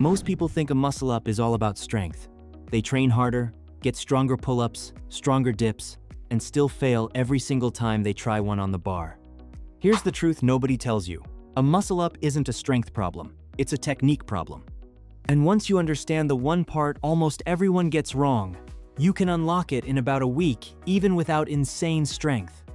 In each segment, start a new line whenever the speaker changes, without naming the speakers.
Most people think a muscle up is all about strength. They train harder, get stronger pull-ups, stronger dips, and still fail every single time they try one on the bar. Here's the truth nobody tells you. A muscle up isn't a strength problem, it's a technique problem. And once you understand the one part almost everyone gets wrong, you can unlock it in about a week, even without insane strength.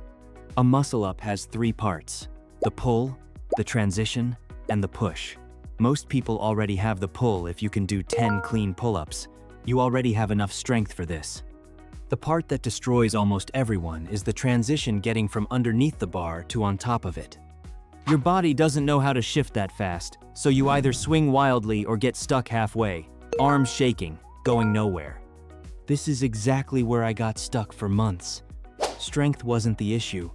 A muscle up has 3 parts: the pull, the transition, and the push. Most people already have the pull. If you can do 10 clean pull-ups, you already have enough strength for this. The part that destroys almost everyone is the transition, getting from underneath the bar to on top of it. Your body doesn't know how to shift that fast, so you either swing wildly or get stuck halfway, arms shaking, going nowhere. This is exactly where I got stuck for months. Strength wasn't the issue.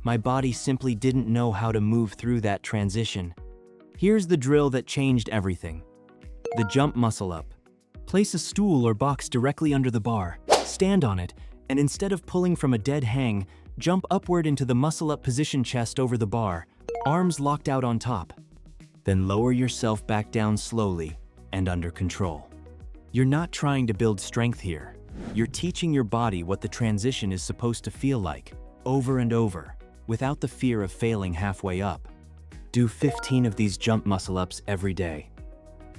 My body simply didn't know how to move through that transition. Here's the drill that changed everything. The jump muscle up. Place a stool or box directly under the bar, stand on it, and instead of pulling from a dead hang, jump upward into the muscle up position, chest over the bar, arms locked out on top. Then lower yourself back down slowly and under control. You're not trying to build strength here. You're teaching your body what the transition is supposed to feel like, over and over, without the fear of failing halfway up. Do 15 of these jump muscle ups every day.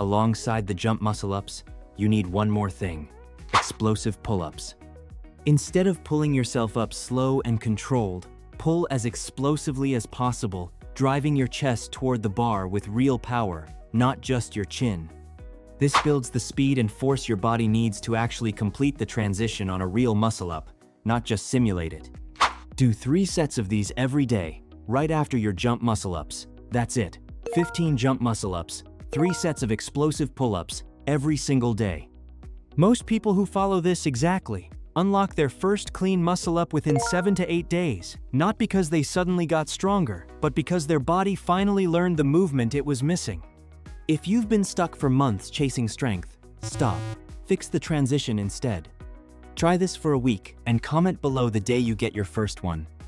Alongside the jump muscle ups, you need one more thing: explosive pull-ups. Instead of pulling yourself up slow and controlled, pull as explosively as possible, driving your chest toward the bar with real power, not just your chin. This builds the speed and force your body needs to actually complete the transition on a real muscle up, not just simulate it. Do 3 sets of these every day, right after your jump muscle ups. That's it. 15 jump muscle ups, 3 sets of explosive pull-ups every single day. Most people who follow this exactly unlock their first clean muscle up within 7 to 8 days, not because they suddenly got stronger, but because their body finally learned the movement it was missing. If you've been stuck for months chasing strength, stop. Fix the transition instead. Try this for a week and comment below the day you get your first one.